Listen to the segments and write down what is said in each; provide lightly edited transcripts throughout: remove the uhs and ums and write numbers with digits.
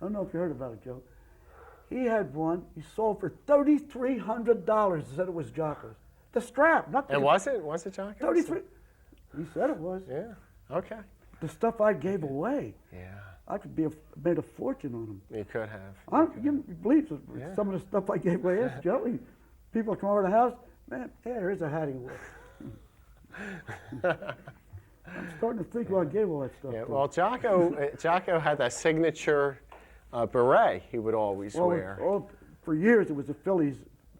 I don't know if you heard about it, Joe. He had one. He sold for $3,300. He said it was Jaco's. The strap, not the. And was it Jaco? 33. He said it was. Yeah. Okay. The stuff I gave away. Yeah. I could made a fortune on them. You could have. You believe Yeah. some of the stuff I gave away. Yes, Joey. People come over to the house. Man, yeah, here's a hat he wore. I'm starting to think I gave all that stuff. Yeah. to. Well, Jaco had that signature beret he would always wear. For years it was the Phillies.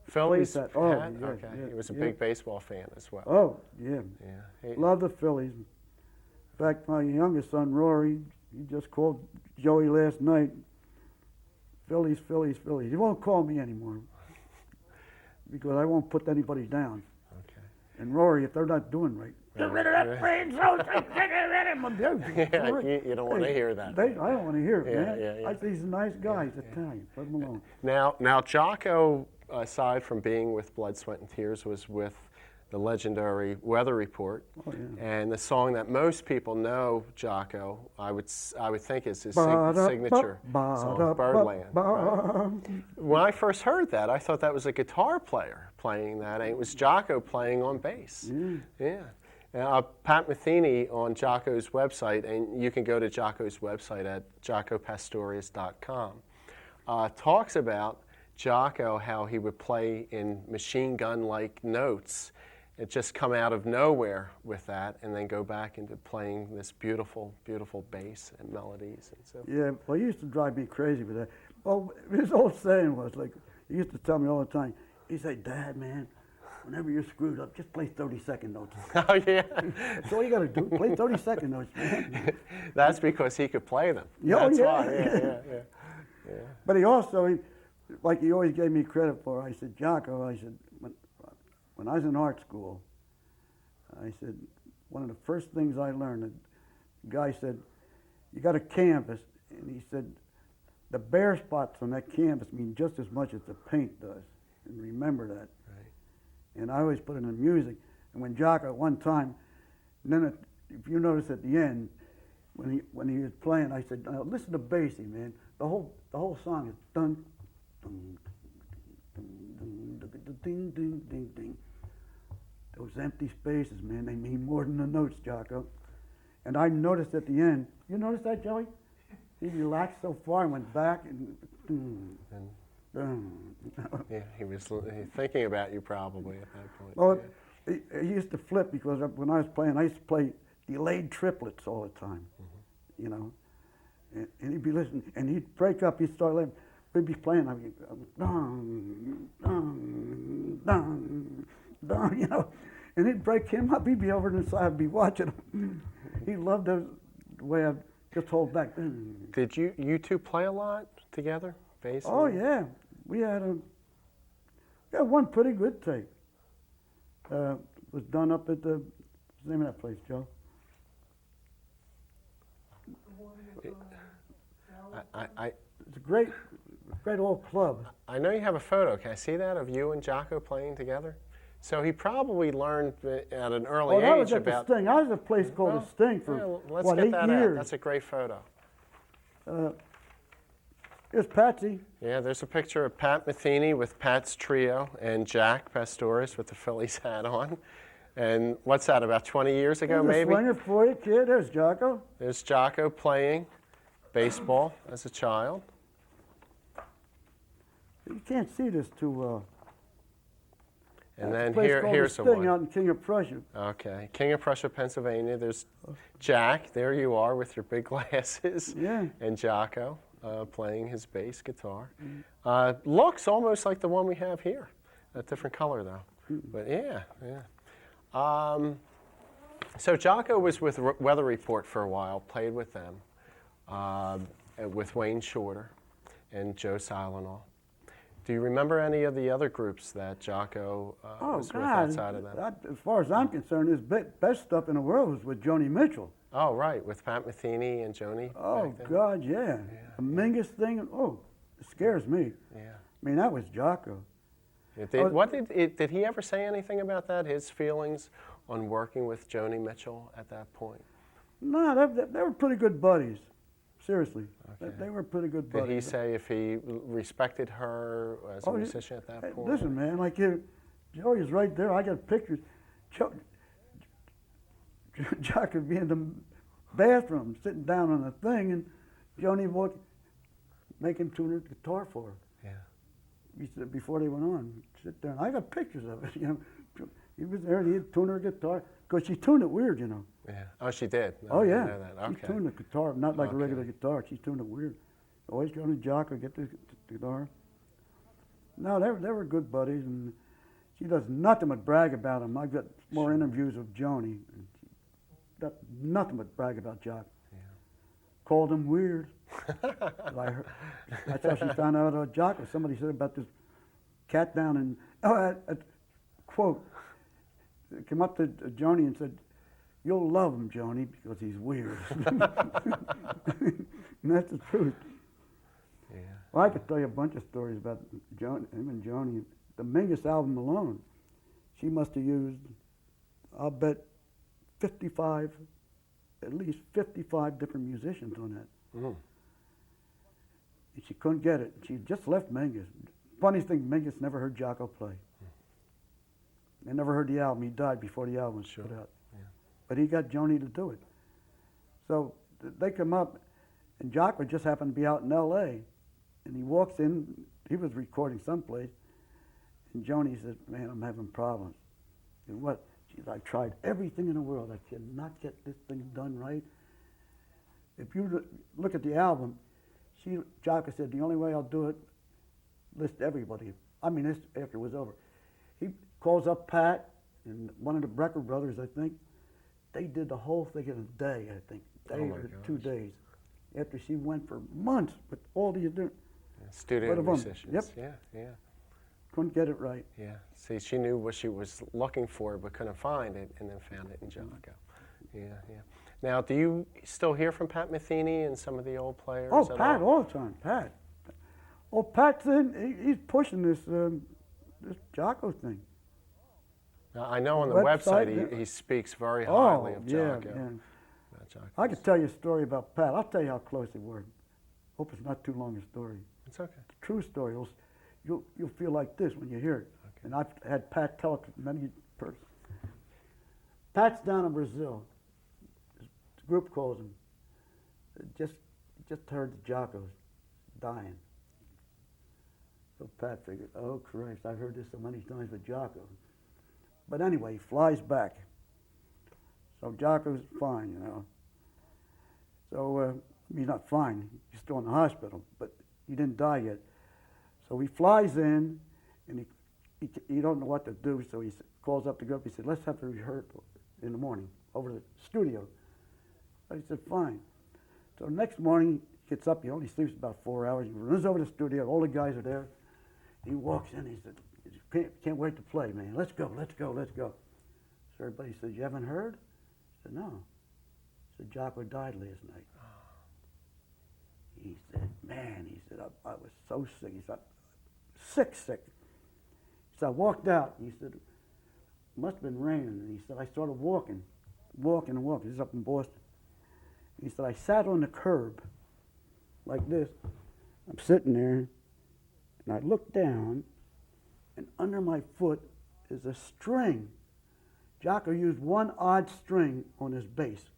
Phillies hat. hat? Oh, yeah, Okay. yeah, He was a yeah. big baseball fan as well. Oh, yeah. Yeah. Love the Phillies. In fact, my youngest son, Rory, he just called Joey last night. Phillies, Phillies, Phillies. He won't call me anymore because I won't put anybody down. Okay. And Rory, if they're not doing right, get rid of that brain cell. Get rid of him. Yeah, you don't want to hear that. I don't want to hear it, Yeah, man. yeah, yeah. I think he's a nice guy. He's Italian. Let him alone. Now Jaco, aside from being with Blood, Sweat, and Tears, was with the legendary Weather Report. Oh, yeah. And the song that most people know Jaco, I would think, is his signature song, Birdland. Right? When I first heard that, I thought that was a guitar player playing that, and it was Jaco playing on bass. Yeah. Pat Metheny on Jaco's website, and you can go to Jaco's website at jacopastorius.com, talks about Jaco, how he would play in machine gun-like notes. It just come out of nowhere with that, and then go back into playing this beautiful, beautiful bass and melodies and so. Yeah, well, he used to drive me crazy with that. Well, his old saying was like, he used to tell me all the time. He'd say, "Dad, man, whenever you're screwed up, just play 30-second notes." Oh yeah. That's all you got to do. Play 30-second notes, man. That's because he could play them. Oh, That's yeah. why. Yeah. But he also, like he always gave me credit for. I said, Jaco, I said, when I was in art school, I said, one of the first things I learned, the guy said, you got a canvas, and he said, the bare spots on that canvas mean just as much as the paint does. And remember that. Right. And I always put it in music. And when Jaco, one time, and then if you notice at the end, when he was playing, I said, now listen to Basie, man. The whole song is dun, dun, dun, dun, dun, dun, ding, ding, ding, ding. Those empty spaces, man, they mean more than the notes, Jaco. And I noticed at the end, you noticed that, Joey? He relaxed so far and went back and Yeah, he was thinking about you probably at that point. Well, yeah. he used to flip because when I was playing, I used to play delayed triplets all the time, you know. And he'd be listening, and he'd break up, he'd start laughing. We'd be playing, I'd be, dun, dun, dun, dun, you know. And he'd break him up, he'd be over on the side, I'd be watching him. He loved the way I'd just hold back. Did you two play a lot together, bass? Oh, yeah. We had one pretty good tape. Was done up at what's the name of that place, Joe? It's a great old club. I know you have a photo. Can I see that of you and Jaco playing together? So he probably learned at an early that age was at about. the Sting. I was at a place called the Sting for let's what, get 8 that years. out. That's a great photo. Here's Patsy. Yeah, there's a picture of Pat Metheny with Pat's trio and Jaco Pastorius with the Phillies hat on. And what's that, about 20 years ago, There's maybe? a swinger for you, kid. There's Jaco. There's Jaco playing baseball as a child. You can't see this too well. And That's then a place called here's the the Sting one. out in King of Prussia. Okay, King of Prussia, Pennsylvania. There's Jack. There you are with your big glasses. Yeah. And Jaco playing his bass guitar. Looks almost like the one we have here. A different color though. But yeah. So Jaco was with Weather Report for a while. Played with them, with Wayne Shorter and Joe Silenol. Do you remember any of the other groups that Jaco was with outside of that? As far as I'm concerned, his best stuff in the world was with Joni Mitchell. Oh, right, with Pat Metheny and Joni. Oh, God, yeah. The Mingus thing, it scares me. Yeah. I mean, that was Jaco. Did he ever say anything about that, his feelings on working with Joni Mitchell at that point? No, they were pretty good buddies. Seriously, Okay. they were pretty good Did buddies. he say if he respected her as a Oh, musician at that point? Listen, man, like Joey is right there. I got pictures. Jack would be in the bathroom sitting down on the thing, and Joni would make him tune her guitar for her. Yeah. He said before they went on, sit there. And I got pictures of it. You know, he was there. And he'd tune her guitar because she tuned it weird, you know. Yeah. Oh, she did. No, Oh I yeah, didn't know that. Okay. she tuned the guitar, not like a Okay. regular guitar. She tuned it weird. Always go to Jaco, get the guitar. No, they were good buddies, and she does nothing but brag about him. I've got more interviews with Joni, and she got nothing but brag about Jaco. Yeah. Called him weird. That's how she found out about Jaco. Somebody said about this cat down in, quote, came up to Joni and said, "You'll love him, Joni, because he's weird." And that's the truth. Yeah. Well, I could tell you a bunch of stories about him and Joni. The Mingus album alone, she must have used, I'll bet, 55, at least 55 different musicians on that. Mm. And she couldn't get it. She just left Mingus. Funniest thing, Mingus never heard Jaco play. They never heard the album. He died before the album was put out. Yeah. But he got Joni to do it. So they come up, and Jaco just happened to be out in L.A., and he walks in. He was recording someplace, and Joni said, "Man, I'm having problems." And what? She's, "I tried everything in the world. I cannot get this thing done right." If you look at the album, Jaco said, "The only way I'll do it, list everybody." I mean, this after it was over. He calls up Pat and one of the Brecker brothers, I think. They did the whole thing in a day, I think. Day Oh my or gosh. 2 days. After she went for months with all these different, Studio What of 'em? musicians. Yep. Yeah, yeah, couldn't get it right. yeah. See, she knew what she was looking for, but couldn't find it, and then found it in Jaco. Yeah, yeah. Now, do you still hear from Pat Metheny and some of the old players? Oh, at Pat, all? all the time, Pat. Oh, Pat's he's pushing this Jaco thing. Now, I know on the Website, website yeah. he speaks very Oh, highly of yeah, Jaco. yeah. About Jaco. I could tell you a story about Pat. I'll tell you how close they were. Hope it's not too long a story. It's okay. True story. You'll feel like this when you hear it. Okay. And I've had Pat tell it to many persons. Pat's down in Brazil. The group calls him. Just heard the Jaco's dying. So Pat figured, oh Christ, I've heard this so many times with Jaco. But anyway, he flies back. So Jaco's fine, you know. So he's not fine. He's still in the hospital, but he didn't die yet. So he flies in, and he don't know what to do. So he calls up the group. He said, "Let's have a rehearsal in the morning over the studio." I said, "Fine." So next morning he gets up. He only sleeps about 4 hours. He runs over to the studio. All the guys are there. He walks in. He said, "Can't wait to play, man. Let's go, let's go, let's go." So everybody said, "You haven't heard?" I said, "No." He said, "Jaco died last night." He said, "Man," he said, I was so sick. He said, sick. He said, "I walked out." He said, "It must have been raining." And he said, "I started walking. This is up in Boston." He said, "I sat on the curb like this. I'm sitting there, and I looked down, and under my foot is a string. Jaco used one odd string on his bass.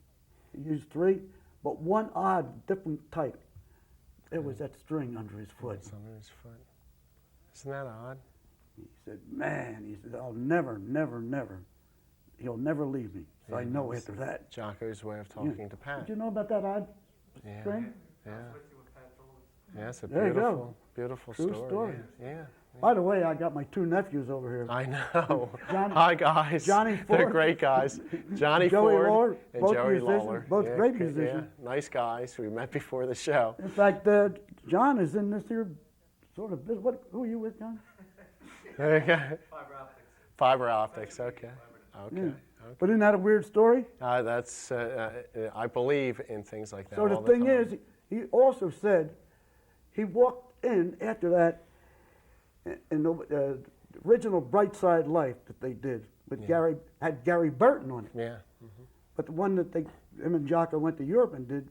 He used 3, but one odd, different type. There was that string under his foot." It's under his foot. Isn't that odd? He said, "Man," he said, "I'll never, he'll never leave me." So Yeah, I know that's after that. Jaco's way of talking to Pat. Did you know about that odd Yeah. string? Yeah. Yeah, it's a There you beautiful, go. beautiful True story. story. Yeah. By the way, I got my 2 nephews over here. I know. Johnny- Hi, guys. Johnny They're Ford. great guys. Johnny Joey Ford Lawler, and both Joey musicians, Lawler. both Yeah, great okay, musicians. Yeah, nice guys. We met before the show. In fact, John is in this here sort of business. Who are you with, John? Fiber optics. Okay. Okay. Yeah. Okay. But isn't that a weird story? That's. I believe in things like that. So the all thing time. is, he also said he walked in after that in the original Bright Side Life that they did with Yeah. had Gary Burton on it. Yeah. But the one that him and Jaco went to Europe and did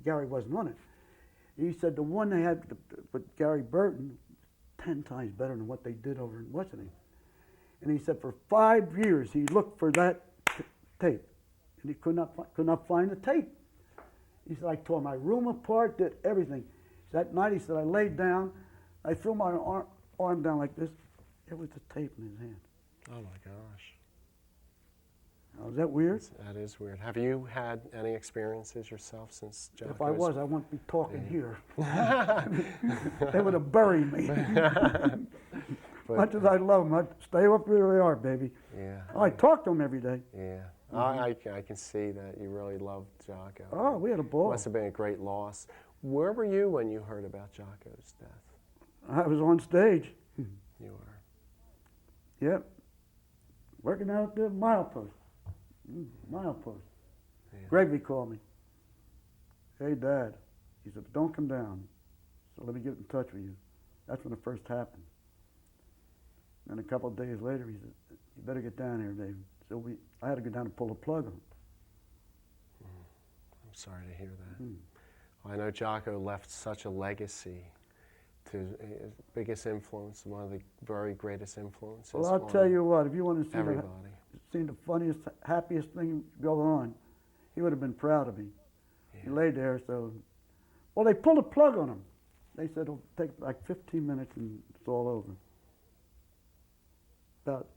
Gary wasn't on it. He said the one they had with Gary Burton, 10 times better than what they did over in Metheny. And he said for 5 years he looked for that tape, and he could not find the tape. He said I tore my room apart, did everything. That night he said I laid down, I threw my arm down like this. There was the tape in his hand. Oh my gosh. Now, is that weird? That is weird. Have you had any experiences yourself since Jaco's? If I was, I wouldn't be talking here. They would have buried me. Much as I love them, I'd stay up where they are, baby. Yeah. I talk to them every day. Yeah. I can see that you really loved Jaco. Oh, we had a ball. Must have been a great loss. Where were you when you heard about Jaco's death? I was on stage. You were. Yep. Working out at the milepost. Milepost. Yeah. Gregory called me. Hey, Dad. He said, don't come down. So let me get in touch with you. That's when it first happened. And a couple of days later, he said, you better get down here, David. So I had to go down and pull the plug on him. I'm sorry to hear that. Well, I know Jaco left such a legacy to his biggest influence, one of the very greatest influences. Well, I'll tell you what, if you want to see everybody. the funniest, happiest thing go on, he would have been proud of me. Yeah. He lay there, so, well, they pulled a plug on him. They said it'll take like 15 minutes and it's all over. About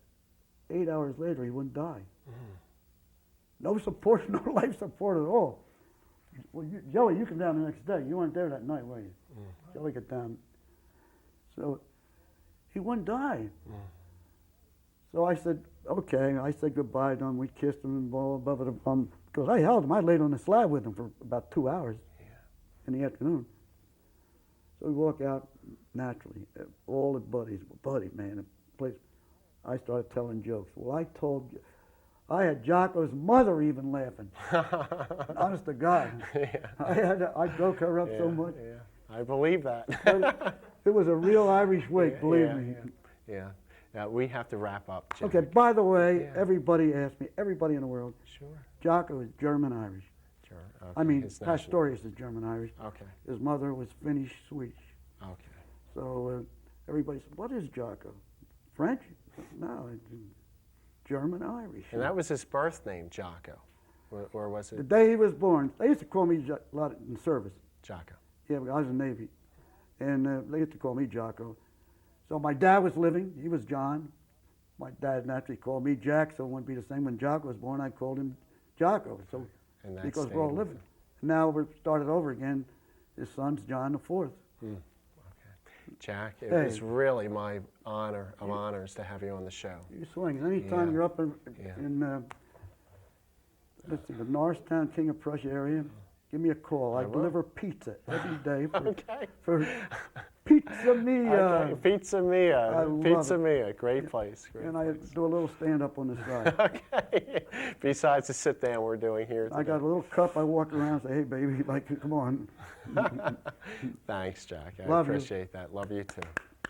8 hours later, he wouldn't die. No support, no life support at all. Well, Joey, you come down the next day. You weren't there that night, were you? Joey got down. So he wouldn't die. So I said, okay. I said goodbye to him. We kissed him and blah, blah, blah, blah. Because I held him. I laid on the slab with him for about 2 hours in the afternoon. So we walk out naturally. All the buddies, buddy, man, the place. I started telling jokes. Well, I had Jaco's mother even laughing. Honest to God. I broke her up so much. Yeah, I believe that. It was a real Irish wake, believe me. Yeah, we have to wrap up, Jack. Okay, by the way, everybody asked me, everybody in the world, Sure. Jaco is German-Irish. Sure. Okay. I mean, Pastorius is German-Irish. Okay. His mother was Finnish-Swedish. Okay. So everybody said, what is Jaco? French? No, it's German-Irish. And that was his birth name, Jaco, or was it? The day he was born, they used to call me a lot in service. Jaco. Yeah, I was in the Navy. And they used to call me Jaco. So my dad was living, he was John. My dad naturally called me Jack, so it wouldn't be the same. When Jaco was born, I called him Jaco. So because we're all living. Now we're started over again. His son's John the Fourth. Okay. Jack, it was really my honor of honors to have you on the show. You swing. Anytime you're up in let's see, the Norristown, King of Prussia area, give me a call. I deliver pizza every day for Pizza Mia. Okay. Pizza Mia. Pizza Mia. Great place. And I do a little stand-up on the side. Okay. Besides the sit-down we're doing here today. I got a little cup. I walk around and say, hey, baby, like, come on. Thanks, Jack. I Love appreciate that. Love you, too.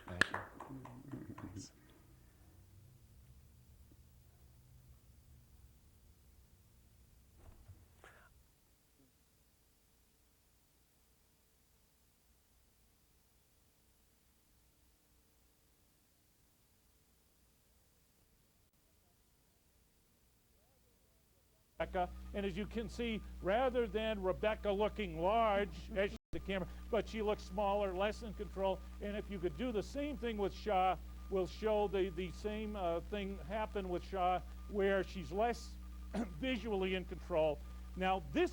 Thank you. Thanks. And as you can see, rather than Rebecca looking large as the camera, but she looks smaller, less in control. And if you could do the same thing with Shaw, we'll show the same thing happen with Shaw, where she's less visually in control. Now this